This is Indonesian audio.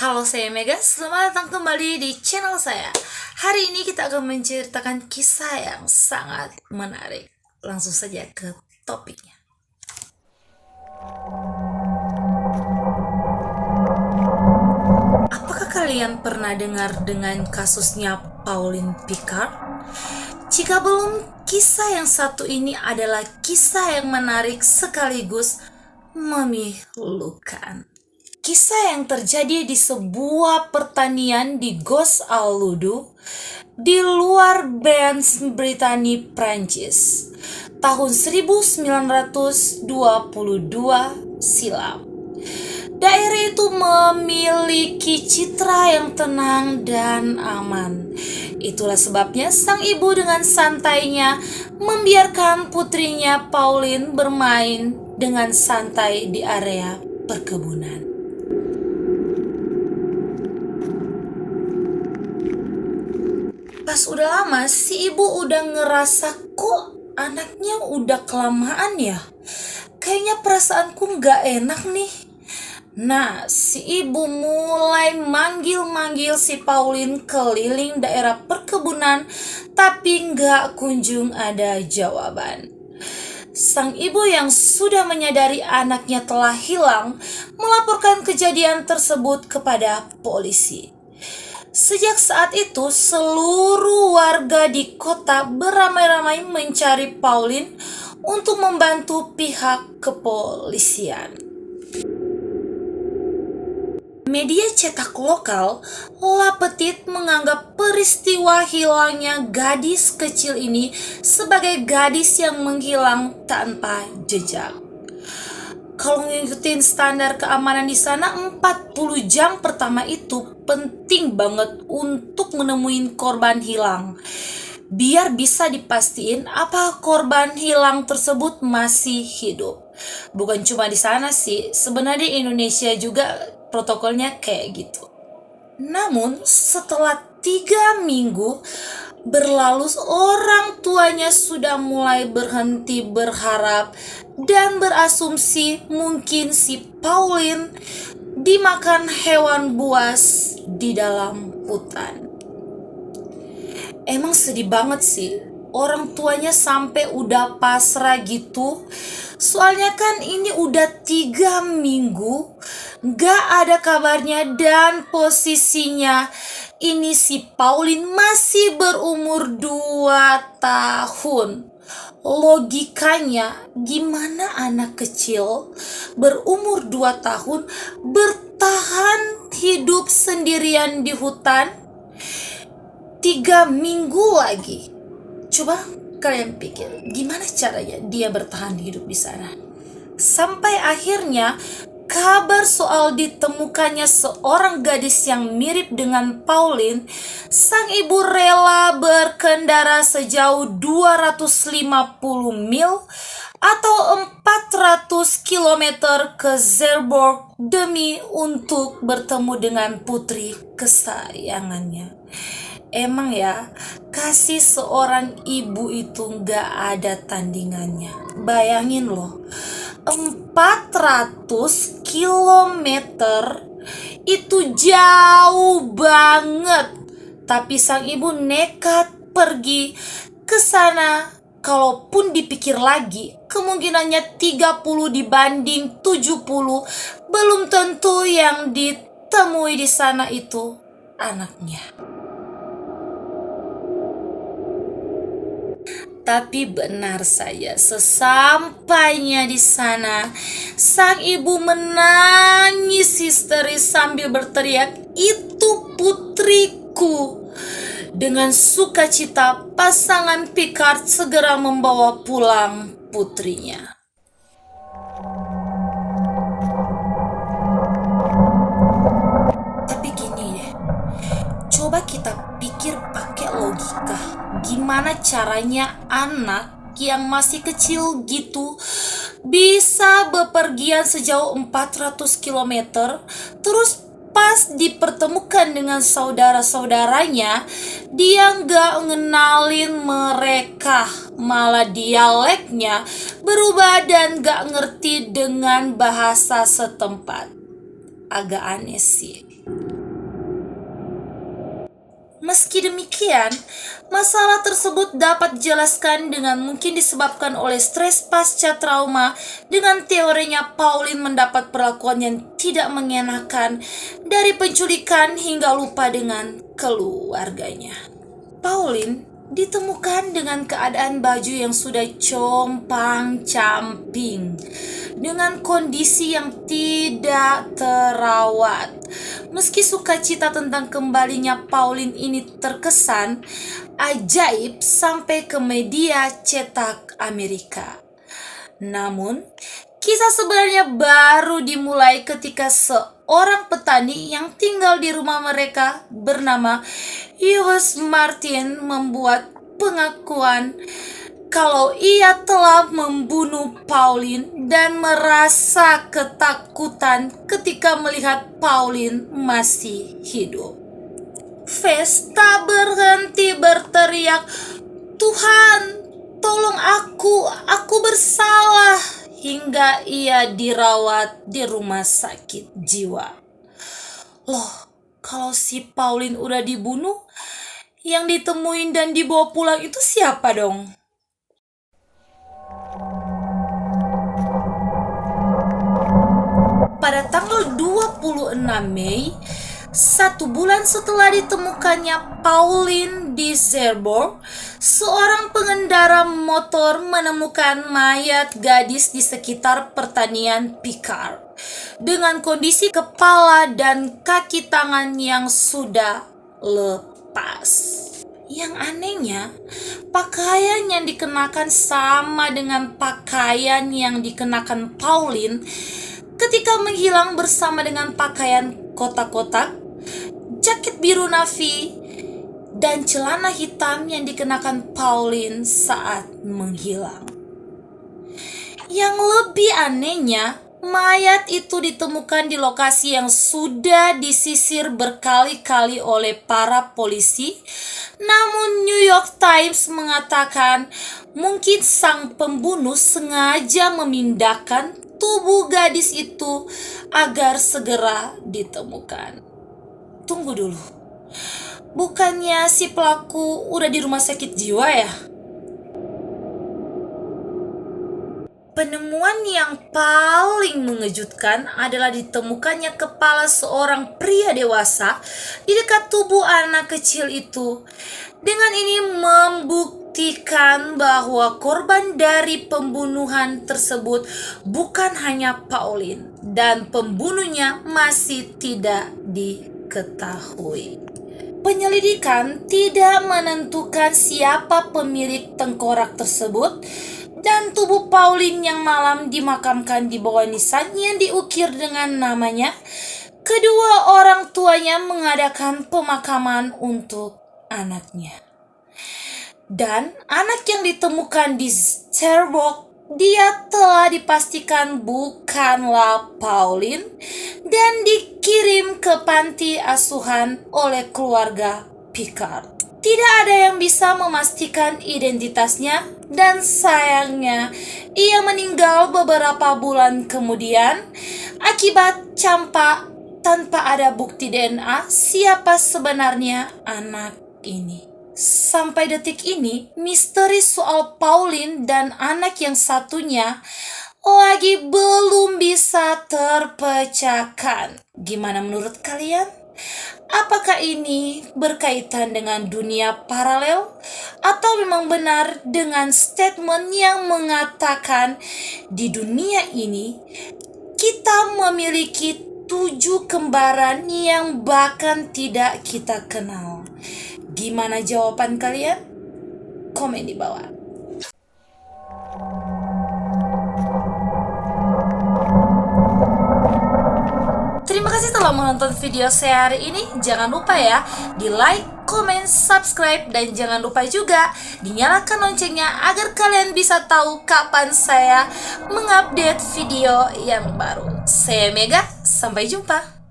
Halo, saya Mega. Selamat datang kembali di channel saya. Hari ini kita akan menceritakan kisah yang sangat menarik. Langsung saja ke topiknya. Apakah kalian pernah dengar dengan kasusnya Pauline Picard? Jika belum, kisah yang satu ini adalah kisah yang menarik sekaligus memilukan. Kisah yang terjadi di sebuah pertanian di Gos Al Ludu di luar Brest, Britania, Prancis, tahun 1922 silam. Daerah itu memiliki citra yang tenang dan aman. Itulah sebabnya sang ibu dengan santainya membiarkan putrinya Pauline bermain dengan santai di area perkebunan. Pas udah lama, si ibu udah ngerasa kok anaknya udah kelamaan ya. Kayaknya perasaanku gak enak nih. Nah, si ibu mulai manggil-manggil si Pauline keliling daerah perkebunan, tapi gak kunjung ada jawaban. Sang ibu yang sudah menyadari anaknya telah hilang, melaporkan kejadian tersebut kepada polisi. Sejak saat itu, seluruh warga di kota beramai-ramai mencari Pauline untuk membantu pihak kepolisian. Media cetak lokal, La Petite, menganggap peristiwa hilangnya gadis kecil ini sebagai gadis yang menghilang tanpa jejak. Kalau ngikutin standar keamanan di sana, 40 jam pertama itu penting banget untuk menemuin korban hilang. Biar bisa dipastiin apa korban hilang tersebut masih hidup. Bukan cuma di sana sih, sebenarnya di Indonesia juga protokolnya kayak gitu. Namun setelah 3 minggu berlalu, orang tuanya sudah mulai berhenti berharap dan berasumsi mungkin si Pauline dimakan hewan buas di dalam hutan. Emang sedih banget sih, orang tuanya sampai udah pasrah gitu. Soalnya kan ini udah 3 minggu gak ada kabarnya, dan posisinya ini si Pauline masih berumur 2 tahun. Logikanya, gimana anak kecil berumur 2 tahun bertahan hidup sendirian di hutan 3 minggu lagi? Coba kalian pikir, gimana caranya dia bertahan hidup di sana? Sampai akhirnya kabar soal ditemukannya seorang gadis yang mirip dengan Pauline, sang ibu rela berkendara sejauh 250 mil atau 400 km ke Zeeburg demi untuk bertemu dengan putri kesayangannya. Emang ya, kasih seorang ibu itu gak ada tandingannya. Bayangin loh, 400 kilometer itu jauh banget. Tapi sang ibu nekat pergi ke sana. Kalaupun dipikir lagi, kemungkinannya 30 dibanding 70. Belum tentu yang ditemui di sana itu anaknya. Tapi benar saja, sesampainya di sana, sang ibu menangis histeris sambil berteriak, "Itu putriku!" Dengan sukacita, pasangan Picard segera membawa pulang putrinya. Tapi gini deh, coba kita pikir pakai logika. Gimana caranya anak yang masih kecil gitu bisa bepergian sejauh 400 km, terus pas dipertemukan dengan saudara-saudaranya, dia gak ngenalin mereka, malah dialeknya berubah dan gak ngerti dengan bahasa setempat. Agak aneh sih. Meski demikian, masalah tersebut dapat dijelaskan dengan mungkin disebabkan oleh stres pasca trauma dengan teorinya Pauline mendapat perlakuan yang tidak mengenakan dari penculikan hingga lupa dengan keluarganya. Pauline ditemukan dengan keadaan baju yang sudah compang-camping, dengan kondisi yang tidak terawat. Meski sukacita tentang kembalinya Pauline ini terkesan ajaib sampai ke media cetak Amerika. Namun, kisah sebenarnya baru dimulai ketika seorang petani yang tinggal di rumah mereka bernama Yves Martin membuat pengakuan kalau ia telah membunuh Pauline dan merasa ketakutan ketika melihat Pauline masih hidup. Fes tak berhenti berteriak, "Tuhan, tolong aku bersalah," hingga ia dirawat di rumah sakit jiwa. Loh, kalau si Pauline udah dibunuh, yang ditemuin dan dibawa pulang itu siapa dong? Pada tanggal 26 Mei, 1 bulan setelah ditemukannya Pauline di Cherbourg, seorang pengendara motor menemukan mayat gadis di sekitar pertanian Picard dengan kondisi kepala dan kaki tangan yang sudah lepas. Yang anehnya, pakaian yang dikenakan sama dengan pakaian yang dikenakan Pauline ketika menghilang bersama dengan pakaian kotak-kotak, jaket biru navy, dan celana hitam yang dikenakan Pauline saat menghilang. Yang lebih anehnya, mayat itu ditemukan di lokasi yang sudah disisir berkali-kali oleh para polisi. Namun New York Times mengatakan mungkin sang pembunuh sengaja memindahkan tubuh gadis itu agar segera ditemukan. Tunggu dulu, bukannya si pelaku udah di rumah sakit jiwa ya? Penemuan yang paling mengejutkan adalah ditemukannya kepala seorang pria dewasa di dekat tubuh anak kecil itu. Dengan ini membuktikan bahwa korban dari pembunuhan tersebut bukan hanya Pauline dan pembunuhnya masih tidak diketahui. Penyelidikan tidak menentukan siapa pemilik tengkorak tersebut dan tubuh Pauline yang malam dimakamkan di bawah nisan yang diukir dengan namanya. Kedua orang tuanya mengadakan pemakaman untuk anaknya. Dan anak yang ditemukan di Cherbourg, dia telah dipastikan bukanlah Pauline dan dikirim ke panti asuhan oleh keluarga Picard. Tidak ada yang bisa memastikan identitasnya dan sayangnya ia meninggal beberapa bulan kemudian akibat campak tanpa ada bukti DNA siapa sebenarnya anak ini. Sampai detik ini, misteri soal Pauline dan anak yang satunya lagi belum bisa terpecahkan. Gimana menurut kalian? Apakah ini berkaitan dengan dunia paralel atau memang benar dengan statement yang mengatakan di dunia ini kita memiliki 7 kembaran yang bahkan tidak kita kenal? Gimana jawaban kalian? Komen di bawah. Terima kasih telah menonton video saya hari ini. Jangan lupa ya, di like, komen, subscribe, dan jangan lupa juga dinyalakan loncengnya agar kalian bisa tahu kapan saya mengupdate video yang baru. Saya Mega, sampai jumpa.